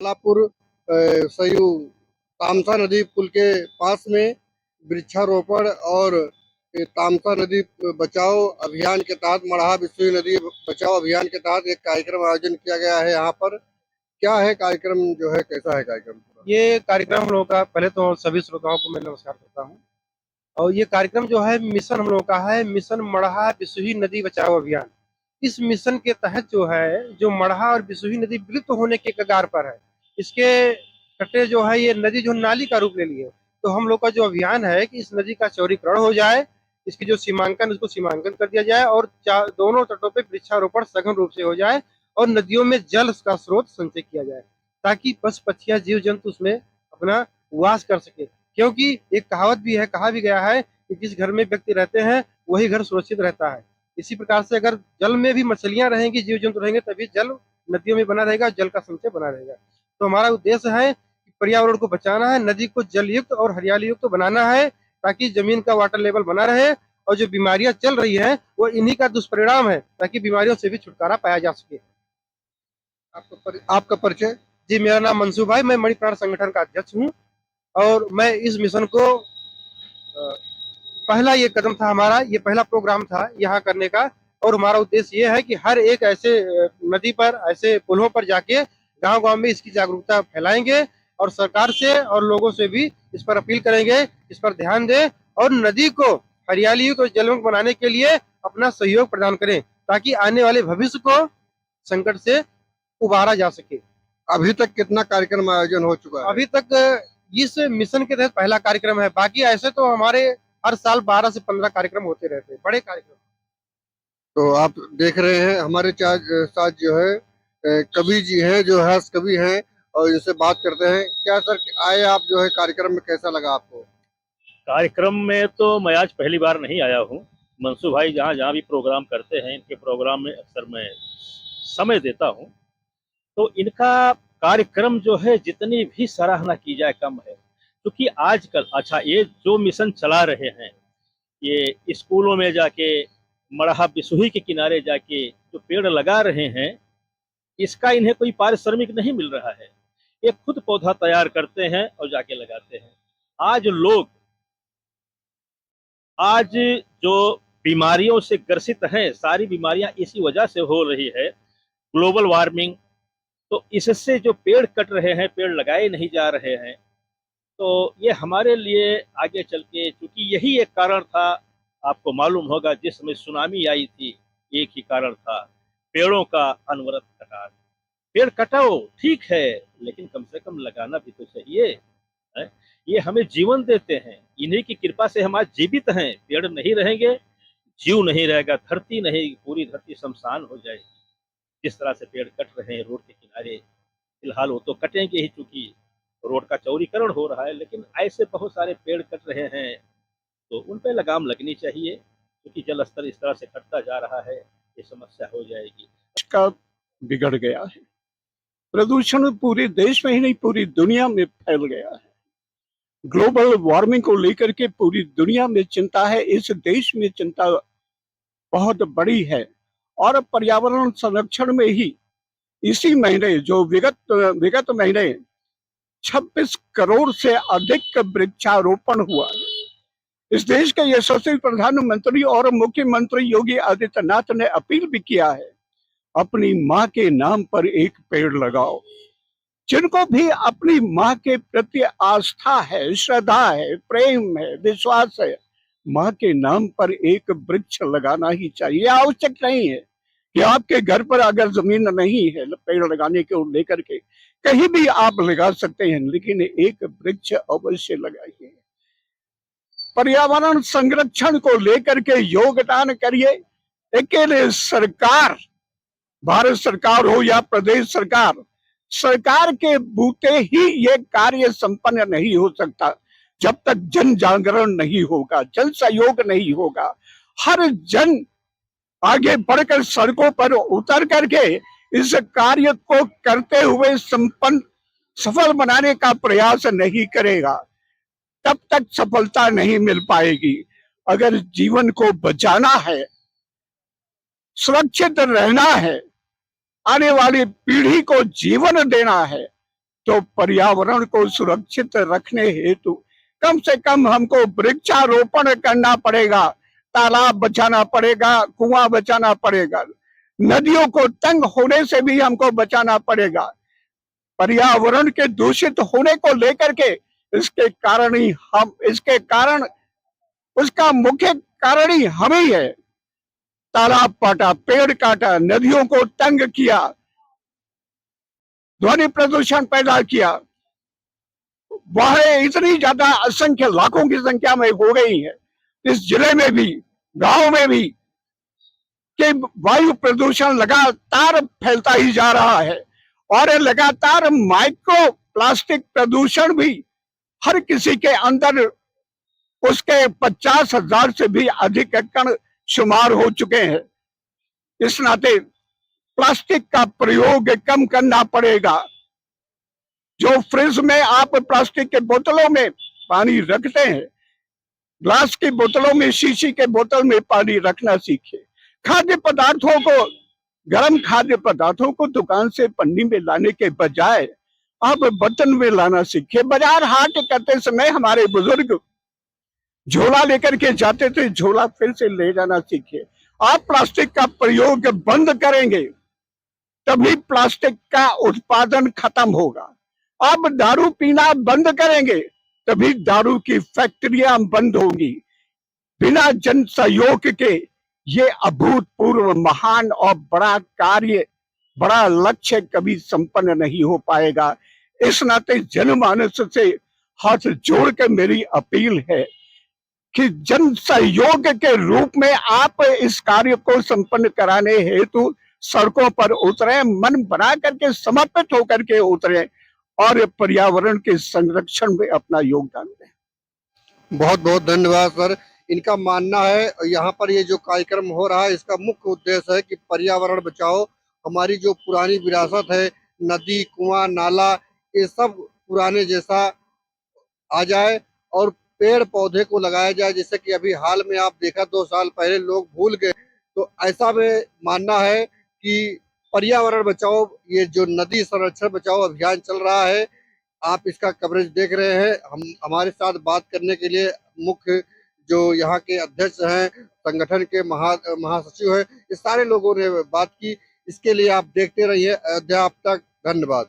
लापुर सयू तामसा नदी पुल के पास में वृक्षारोपण और तामसा नदी बचाओ अभियान के तहत मड़हा बिसुई नदी बचाओ अभियान के तहत एक कार्यक्रम आयोजन किया गया है। यहाँ पर क्या है कार्यक्रम, जो है कैसा है कार्यक्रम? ये कार्यक्रम हम लोगों का, पहले तो सभी श्रोताओं को मैं नमस्कार करता हूँ। और ये कार्यक्रम जो है मिशन हम लोगों का है, मिशन मड़हा बिसुही नदी बचाओ अभियान। इस मिशन के तहत जो है, जो मड़हा और बिसुही नदी विलुप्त होने के कगार पर है, इसके कटे जो है ये नदी जो नाली का रूप ले लिए, तो हम लोग का जो अभियान है कि इस नदी का चौड़ीकरण हो जाए, इसकी जो सीमांकन उसको सीमांकन कर दिया जाए और दोनों तटों पे वृक्षारोपण सघन रूप से हो जाए और नदियों में जल का स्रोत संचय किया जाए ताकि पशु पक्षियां जीव जंतु उसमें अपना वास कर सके। क्योंकि एक कहावत भी है, कहा भी गया है कि जिस घर में व्यक्ति रहते हैं वही घर सुरक्षित रहता है। इसी प्रकार से अगर जल में भी मछलियां रहेंगी, जीव जंतु रहेंगे, तभी जल नदियों में बना रहेगा, जल का संचय बना रहेगा। तो हमारा उद्देश्य है कि पर्यावरण को बचाना है, नदी को जल युक्त और हरियाली युक्त बनाना है ताकि जमीन का वाटर लेवल बना रहे और जो बीमारियां चल रही है वो इन्हीं का दुष्परिणाम है, ताकि बीमारियों से भी छुटकारा पाया जा सके। आपका परिचय? जी, मेरा नाम मंसूर भाई, मैं मणि प्राण संगठन का अध्यक्ष हूँ और मैं इस मिशन को पहला ये कदम था हमारा, ये पहला प्रोग्राम था यहाँ करने का। और हमारा उद्देश्य ये है कि हर एक ऐसे नदी पर, ऐसे पुलों पर जाके गांव-गांव में इसकी जागरूकता फैलाएंगे और सरकार से और लोगों से भी इस पर अपील करेंगे, इस पर ध्यान दें और नदी को हरियाली युक्त और जलयुक्त बनाने के लिए अपना सहयोग प्रदान करें ताकि आने वाले भविष्य को संकट से उबारा जा सके। अभी तक कितना कार्यक्रम आयोजन हो चुका है? अभी तक इस मिशन के तहत पहला कार्यक्रम है, बाकी ऐसे तो हमारे हर साल 12 से 15 कार्यक्रम होते रहते हैं, बड़े कार्यक्रम। तो आप देख रहे हैं हमारे साथ जो है कवि जी हैं, जो हर्ष कवि हैं, और इनसे बात करते हैं। क्या सर आए आप, जो है कार्यक्रम में कैसा लगा आपको? कार्यक्रम में तो मैं आज पहली बार नहीं आया हूँ। मंसूर भाई जहाँ जहाँ भी प्रोग्राम करते हैं, इनके प्रोग्राम में अक्सर मैं समय देता हूँ। तो इनका कार्यक्रम जो है जितनी भी सराहना की जाए कम है, क्योंकि आजकल अच्छा ये जो मिशन चला रहे हैं, ये स्कूलों में जाके मड़हा बिसुही के किनारे जाके जो पेड़ लगा रहे हैं, इसका इन्हें कोई पारिश्रमिक नहीं मिल रहा है। ये खुद पौधा तैयार करते हैं और जाके लगाते हैं। आज जो बीमारियों से ग्रसित हैं, सारी बीमारियां इसी वजह से हो रही है, ग्लोबल वार्मिंग। तो इससे जो पेड़ कट रहे हैं, पेड़ लगाए नहीं जा रहे हैं, तो ये हमारे लिए आगे चल के, चूंकि यही एक कारण था, आपको मालूम होगा जिस समय सुनामी आई थी, एक ही कारण था, पेड़ों का अनवरत कटाव। पेड़ कटाओ ठीक है, लेकिन कम से कम लगाना भी तो चाहिए है? ये हमें जीवन देते हैं, इन्हीं की कृपा से हम आज जीवित हैं। पेड़ नहीं रहेंगे, जीव नहीं रहेगा, धरती नहीं, पूरी धरती शमशान हो जाएगी। जिस तरह से पेड़ कट रहे हैं रोड के किनारे, फिलहाल वो तो कटेंगे ही, चूंकि रोड का चौड़ीकरण हो रहा है, लेकिन ऐसे बहुत सारे पेड़ कट रहे हैं तो उन पे लगाम लगनी चाहिए, क्योंकि जल स्तर इस तरह से घटता जा रहा है, ये समस्या हो जाएगी। का बिगड़ गया है, प्रदूषण पूरे देश में ही नहीं पूरी दुनिया में फैल गया है। ग्लोबल वार्मिंग को लेकर के पूरी दुनिया में चिंता है, इस देश में चिंता बहुत बड़ी है। और पर्यावरण संरक्षण में ही इसी महीने, जो विगत महीने 26 करोड़ से अधिक वृक्षारोपण हुआ है। इस देश के यशस्वी प्रधानमंत्री और मुख्यमंत्री योगी आदित्यनाथ ने अपील भी किया है, अपनी माँ के नाम पर एक पेड़ लगाओ। जिनको भी अपनी माँ के प्रति आस्था है, श्रद्धा है, प्रेम है, विश्वास है, माँ के नाम पर एक वृक्ष लगाना ही चाहिए। आवश्यक नहीं है कि आपके घर पर अगर जमीन नहीं है पेड़ लगाने को लेकर के, कहीं भी आप लगा सकते हैं, लेकिन एक वृक्ष अवश्य लगाइए। पर्यावरण संरक्षण को लेकर के योगदान करिए। अकेले सरकार, भारत सरकार हो या प्रदेश सरकार के बूते ही ये कार्य संपन्न नहीं हो सकता जब तक जन जागरण नहीं होगा, जन सहयोग नहीं होगा। हर जन आगे बढ़कर सड़कों पर उतर करके इस कार्य को करते हुए सफल बनाने का प्रयास नहीं करेगा, तब तक सफलता नहीं मिल पाएगी। अगर जीवन को बचाना है, सुरक्षित रहना है, आने वाली पीढ़ी को जीवन देना है, तो पर्यावरण को सुरक्षित रखने हेतु कम से कम हमको वृक्षारोपण करना पड़ेगा, तालाब बचाना पड़ेगा, कुआं बचाना पड़ेगा, नदियों को तंग होने से भी हमको बचाना पड़ेगा। पर्यावरण के दूषित होने को लेकर के इसके कारण उसका मुख्य कारण ही हम ही है। तालाब काटा, पेड़ काटा, नदियों को तंग किया, ध्वनि प्रदूषण पैदा किया, वह इतनी ज्यादा असंख्य लाखों की संख्या में हो गई है इस जिले में भी, गांव में भी, कि वायु प्रदूषण लगातार फैलता ही जा रहा है और लगातार माइक्रो प्लास्टिक प्रदूषण भी हर किसी के अंदर उसके 50,000 से भी अधिक कण शुमार हो चुके हैं। इस नाते प्लास्टिक का प्रयोग कम करना पड़ेगा। जो फ्रिज में आप प्लास्टिक के बोतलों में पानी रखते हैं, ग्लास की बोतलों में, शीशी के बोतल में पानी रखना सीखिए। खाद्य पदार्थों को, गर्म खाद्य पदार्थों को दुकान से पन्नी में लाने के बजाय आप बर्तन में लाना सीखिए। बाजार हाट करते समय हमारे बुजुर्ग झोला लेकर के जाते थे, झोला फिर से ले जाना सीखिए। आप प्लास्टिक का प्रयोग बंद करेंगे तभी प्लास्टिक का उत्पादन खत्म होगा। आप दारू पीना बंद करेंगे तभी दारू की फैक्ट्रियां बंद होंगी। बिना जन सहयोग के ये अभूतपूर्व महान और बड़ा कार्य, बड़ा लक्ष्य कभी संपन्न नहीं हो पाएगा। इस नाते जनमानस से हाथ जोड़कर मेरी अपील है कि जन सहयोग के रूप में आप इस कार्य को संपन्न कराने हेतु सड़कों पर उतरे, मन बना करके, समर्पित होकर के उतरे और पर्यावरण के संरक्षण में अपना योगदान दें। बहुत बहुत धन्यवाद सर। इनका मानना है यहाँ पर ये जो कार्यक्रम हो रहा है इसका मुख्य उद्देश्य है कि पर्यावरण बचाओ, हमारी जो पुरानी विरासत है, नदी, कुआं, नाला, ये सब पुराने जैसा आ जाए और पेड़ पौधे को लगाया जाए। जैसे कि अभी हाल में आप देखा 2 साल पहले लोग भूल गए, तो ऐसा में मानना है कि पर्यावरण बचाओ, ये जो नदी संरक्षण बचाओ अभियान चल रहा है, आप इसका कवरेज देख रहे हैं। हमारे साथ बात करने के लिए मुख्य जो यहाँ के अध्यक्ष हैं, संगठन के महासचिव हैं, ये सारे लोगों ने बात की। इसके लिए आप देखते रहिए अयोध्या अब तक। धन्यवाद।